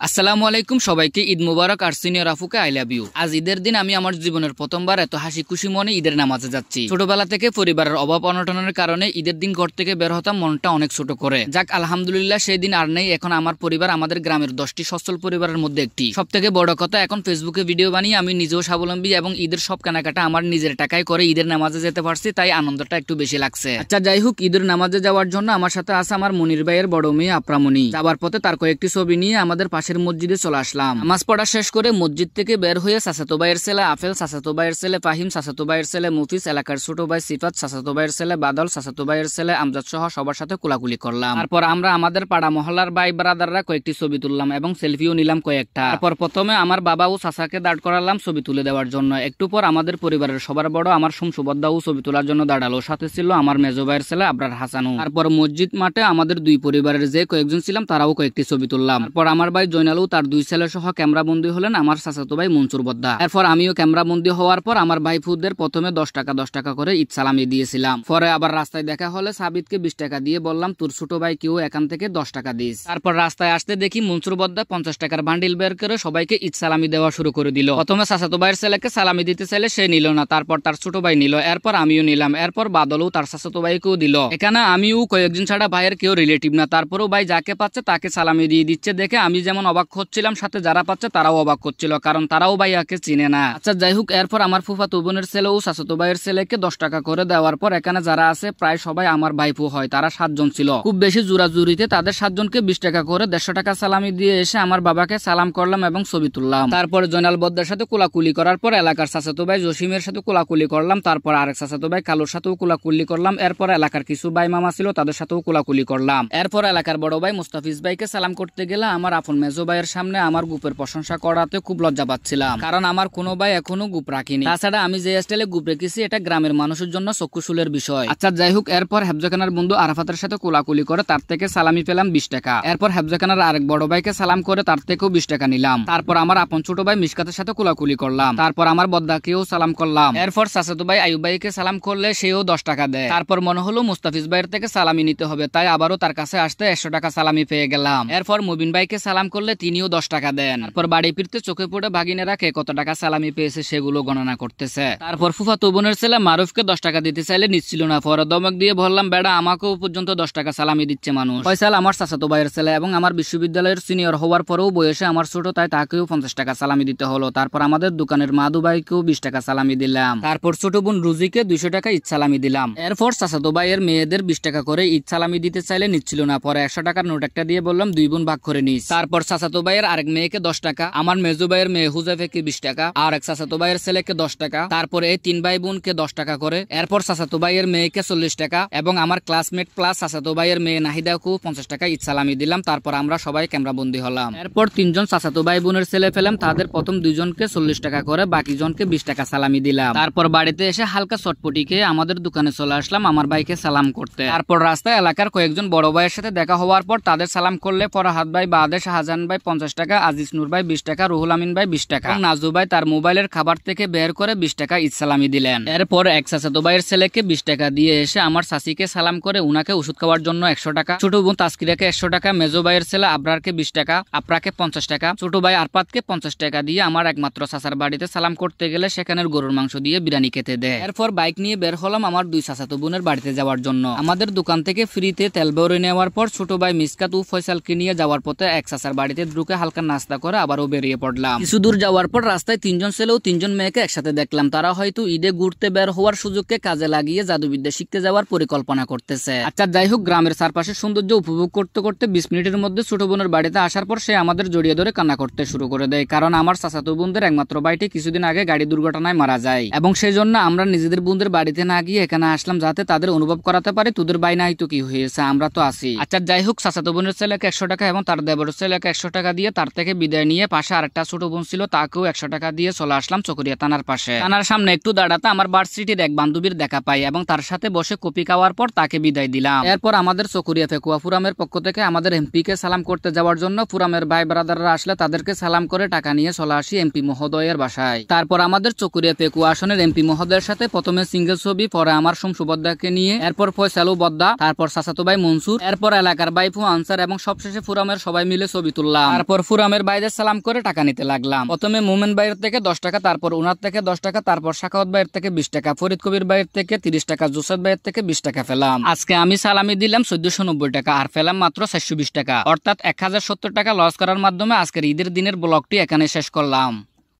আসসালামু আলাইকুম সবাইকে ঈদ মুবারক আর সিনিয়র আফুকে আই লাভ ইউ। আজ ঈদের দিন আমি আমার জীবনের প্রথমবার এত হাসি খুশি মনে ঈদের নামাজে যাচ্ছি। ছোটবেলা থেকে পরিবারের অভাব অনটনের কারণে ঈদের দিন ঘর থেকে বের হতাম মনটা অনেক ছোট করে। যাক আলহামদুলিল্লাহ সেই দিন আর নেই। এখন আমার পরিবার আমাদের গ্রামের 10টি সচ্ছল পরিবারের মধ্যে একটি। সব থেকে বড় কথা এখন ফেসবুকে ভিডিও বানিয়ে আমি নিজেও স্বাবলম্বী এবং ঈদের সব কেনাকাটা আমার নিজের টাকায় করে ঈদের নামাজে যেতে পারছি, তাই আনন্দটা একটু বেশি লাগছে। আচ্ছা যাই হোক, ঈদের নামাজে যাওয়ার জন্য আমার সাথে আছে আমার মনির ভাইয়ের বড় মেয়ে আপ্রামণি। যাওয়ার পথে তার কয়েকটি ছবি নিয়ে আমাদের পাশের মসজিদে চলে আসলাম। নামাজ পড়া শেষ করে মসজিদ থেকে বের হয়ে চাচাতো ভাইয়ের ছেলে আফেল, চাচাতো ভাইয়ের ছেলে ফাহিম, চাচাতো ভাইয়ের ছেলে মুফিস, এলাকার ছোট ভাই সিফাত, চাচাতো ভাইয়ের ছেলে বাদল, চাচাতো ভাইয়ের ছেলে আমজাদ সহ সবার সাথে কোলাকুলি করলাম। তারপর আমরা আমাদের পাড়া মহল্লার ভাই ব্রাদাররা কয়েকটি ছবি তুললাম এবং সেলফিও নিলাম কয়েকটা। তারপর প্রথমে আমার বাবা ও চাচাকে দাঁড় করালাম ছবি তুলে দেওয়ার জন্য। একটু পর আমাদের পরিবারের সবার বড় আমার শামসুবদ্দাও ছবি তোলার জন্য দাঁড়ালো। সাথে ছিল আমার মেজো ভাইয়ের ছেলে আবরার হাসানও। তারপর মসজিদ মাঠে আমাদের দুই পরিবারের যে কয়েকজন ছিলাম তারাও কয়েকটি ছবি তুললাম। তারপর আমার ভাই জয়নালও তার দুই ছেলে সহ ক্যামেরা বন্দী হলেন আমার চাচাতো ভাই মনসুর বদ্দা। এরপর আমিও ক্যামেরা বন্দী হওয়ার পর আমার ভাই ফুদদের প্রথমে 10 টাকা করে ঈদ সালামি দিয়েছিলাম। পরে আবার রাস্তায় দেখা হলে সাবিতকে 20 টাকা দিয়ে বললাম তোর ছোট ভাই কেউ এখান থেকে 10 টাকা দিস। তারপর রাস্তায় আসতে দেখি মনসুর বদ্দা 50 টাকার বান্ডিল বের করে সবাইকে ঈদ সালামি দেওয়া শুরু করে দিল। প্রথমে চাচাতো ভাইয়ের ছেলেকে সালামি দিতে চাইলে সে নিল না, তারপর তার ছোট ভাই নিল, এরপর আমিও নিলাম, এরপর বাদলও তার চাচাতো ভাইকেও দিল। এখানে আমিও কয়েকজন ছাড়া ভাইয়ের কেউ রিলেটিভ না, তারপরও ভাই যাকে পাচ্ছে তাকে সালামি দিয়ে দিচ্ছে দেখে আমি যেমন অবাক হচ্ছিলাম সাথে যারা পাচ্ছে তারাও অবাক হচ্ছিল, কারণ তারাও ভাইয়াকে চিনে না। আচ্ছা যাই হোক, এরপর আমার ফুফাতো বোনের ছেলে ও চাচাতো ভাইয়ের ছেলেকে 10 টাকা করে দেওয়ার পর এখানে যারা আছে প্রায় সবাই আমার ভাইপু হয়, তারা 7 জন ছিল। খুব বেশি জোরাজুরিতে তাদের 7 জনকে 20 টাকা করে 150 টাকা সালামি দিয়ে এসে আমার বাবাকে সালাম করলাম এবং ছবি তুললাম। তারপর জয়নাল বদ্দার সাথে কোলাকুলি করার পর এলাকার চাচাতো ভাই জসিমের সাথে কোলাকুলি করলাম। তারপর আরেক চাচাতো ভাই কালুর সাথেও কোলাকুলি করলাম। এরপর এলাকার কিছু ভাই মামা ছিল তাদের সাথেও কোলাকুলি করলাম। এরপর এলাকার বড় ভাই মুস্তাফিজ ভাইকে সালাম করতে গেলে আমার আপন মেজো ভাইয়ের সামনে আমার গ্রুপের প্রশংসা করাতে খুব লজ্জা পাচ্ছিলাম, কারণ আমার কোনো ভাই এখনো গ্রুপ রাখিনি। তাছাড়া আমি যে স্টাইলে গ্রুপ রেখেছি এটা গ্রামের মানুষের জন্য চক্ষুশুলের বিষয়। আচ্ছা যাই হোক, এরপর হেফজাখানার বন্ধু আরাফাতের সাথে কোলাকুলি করে তার থেকে সালামি পেলাম 20 টাকা। এরপর হেফজাখানার আরেক বড় ভাইকে সালাম করে তার থেকেও 20 টাকা নিলাম। তারপর আমার আপন ছোট ভাই মিশকাতের সাথে কোলাকুলি করলাম। তারপর আমার বদ্দাকেও সালাম করলাম। এরপর চাচাতো ভাই আয়ুব ভাইকে সালাম করলে সেও 10 টাকা দেয়। তারপর মনে হলো মুস্তাফিজ ভাইয়ের থেকে সালামি নিতে হবে, তাই আবারও তার কাছে আসতে 100 টাকা সালামি পেয়ে গেলাম। এরপর মুবিন ভাইকে সালাম করলে তিনিও 10 টাকা দেন। তারপর বাড়ি ফিরতে চোখে পড়ে ভাগিনেরা কে কত টাকা সালামি পেয়েছে সেগুলো গণনা করতেছে। তারপর ফুফাতো বোনের ছেলে মারুফকে 10 টাকা দিতে চাইলে নিচ্ছিল না। পরে দমক দিয়ে বললাম বেড়া আমাকেও পর্যন্ত 10 টাকা সালামি দিচ্ছে মানুষ। ফয়সাল আমার চাচাতো ভাইয়ের ছেলে এবং আমার বিশ্ববিদ্যালয়ের সিনিয়র হওয়ার পরেও বয়সে আমার ছোট, তাই তাকেও 50 টাকা সালামি দিতে হলো। তারপর আমাদের দোকানের মাদু ভাইকেও 20 টাকা সালামি দিলাম। তারপর ছোট বোন রুজিকে 200 টাকা ঈদ সালামি দিলাম। এরপর চাচাতো ভাইয়ের মেয়েদের 20 টাকা করে ঈদ সালামি দিতে চাইলে নিচ্ছিল না। পরে 100 টাকার নোট একটা দিয়ে বললাম 2 বোন ভাগ করে নিস। তারপর চাচাতো ভাইয়ের আরেক মেয়েকে 10 টাকা, আমার মেজো ভাইয়ের মেয়ে হুজাইফাকে 20 টাকা, আর এক চাচাতো ভাইয়ের ছেলেকে 10 টাকা, তারপর এই 3 ভাই বোনকে 10 টাকা করে। এরপর চাচাতো ভাইয়ের মেয়েকে 40 টাকা এবং আমার ক্লাসমেট প্লাস চাচাতো ভাইয়ের মেয়ে নাহিদাকেও 50 টাকা ঈদ সালামি দিলাম। তারপর আমরা সবাই ক্যামেরা বন্দী হলাম। এরপর 3 জন চাচাতো ভাই বোনের ছেলে পেলাম, তাদের প্রথম 2 জনকে 40 টাকা করে, বাকি জনকে 20 টাকা সালামি দিলাম। তারপর বাড়িতে এসে হালকা চটপটি খেয়ে আমাদের দোকানে চলে আসলাম আমার ভাইকে সালাম করতে। তারপর রাস্তায় এলাকার কয়েকজন বড় ভাইয়ের সাথে দেখা হওয়ার পর তাদের সালাম করলে ফরহাদ ভাই, বাদে শাহজাহান ভাই 50 টাকা, আজিজ নূর ভাই 20 টাকা, রুহুল আমিন ভাই 20 টাকা, নাজু ভাই তার মোবাইলের খাবার থেকে বের করে 20 টাকা ঈদ সালামি দিলেন। এরপর এক চাচাতো ভাইয়ের ছেলেকে 20 টাকা দিয়ে এসে আমার চাচিকে সালাম করে উনাকে ওষুধ খাওয়ার জন্য 100 টাকা, ছোট বোন তাসকিরাকে 100 টাকা, মেজো ভাইয়ের ছেলে আবরারকে 20 টাকা, আপরাকে 50 টাকা, ছোট ভাই আরপাতকে 50 টাকা দিয়ে আমার একমাত্র চাচার বাড়িতে সালাম করতে গেলে সেখানের গরুর মাংস দিয়ে বিরিয়ানি খেতে দেয়। এরপর বাইক নিয়ে বের হলাম আমার 2 চাচাতো বোনের বাড়িতে যাওয়ার জন্য। আমাদের দোকান থেকে ফ্রিতে তেল ভরে নেওয়ার পর ছোট ভাই মিসকাত ও ফয়সালকে নিয়ে যাওয়ার পথে এক চাচার বাড়িতে ঢুকে হালকা নাস্তা করে আবারও বেরিয়ে পড়লাম। কিছু দূর যাওয়ার পর রাস্তায় 3 জন ছেলে ও 3 জন মেয়েকে একসাথে দেখলাম। তারা হয়তো ঈদে ঘুরতে বের হওয়ার সুযোগকে কাজে লাগিয়ে জাদুবিদ্যা শিখতে যাওয়ার পরিকল্পনা করতেছে। আচ্ছা যাই হোক, গ্রামের চারপাশের সৌন্দর্য উপভোগ করতে করতে 20 মিনিটের মধ্যে ছোট বোনের বাড়িতে আসার পর সে আমাদের জড়িয়ে ধরে কান্না করতে শুরু করে দেয়, কারণ আমার চাচাতো বোনদের একমাত্র ভাইটি কিছুদিন আগে গাড়ি দুর্ঘটনায় মারা যায় এবং সেই জন্য আমরা নিজেদের বোনদের বাড়িতে না গিয়ে এখানে আসলাম যাতে তাদের অনুভব করাতে পারে তোদের ভাই নাই তো কি হয়েছে, আমরা তো আছি। আচ্ছা যাই হোক, চাচাতো বোনের ছেলেকে 100 টাকা এবং তার দেবরের ছেলেকে 100 টাকা দিয়ে তার থেকে বিদায় নিয়ে পাশে আরেকটা ছোট বোন ছিল তাকেও 100 টাকা দিয়ে চলে আসলাম চকরিয়া থানার পাশে। থানার সামনে একটু দাঁড়াতে আমার ভার্সিটির এক বান্ধবীর দেখা পাই এবং তার সাথে বসে কপি খাওয়ার পর তাকে বিদায় দিলাম। এরপর আমাদের চকরিয়া ফেকুয়া ফুরামের পক্ষ থেকে আমাদের এমপি কে সালাম করতে যাওয়ার জন্য ফুরামের ভাই ব্রাদাররা আসলে তাদেরকে সালাম করে টাকা নিয়ে চলে আসি এমপি মহোদয়ের বাসায়। তারপর আমাদের চকরিয়া ফেকুয়া আসনের এমপি মহোদয়ের সাথে প্রথমে সিঙ্গেল ছবি, পরে আমার শামসুবদ্দাকে নিয়ে, এরপর ফয়সালু বদ্দা, তারপর চাচাতো ভাই মনসুর, এরপর এলাকার ভাইপু আনসার এবং সবশেষে ফুরামের সবাই মিলে ছবি তুললাম। করলাম। তারপর ফুরামের বাইরে সালাম করে টাকা নিতে লাগলাম। প্রথমে মোমেন বাইরের থেকে 10 টাকা, তারপর উনার থেকে 10 টাকা, তারপর সাখাওয়াত বাইরের থেকে 20 টাকা, ফরিদ কবির বাইরের থেকে 30 টাকা, জোসাদ বাইরের থেকে 20 টাকা ফেলাম। আজকে আমি সালামি দিলাম 1490 টাকা আর ফেলাম মাত্র 420 টাকা, অর্থাৎ 1070 টাকা লস করার মাধ্যমে আজকের ঈদের দিনের ব্লগটি এখানে শেষ করলাম।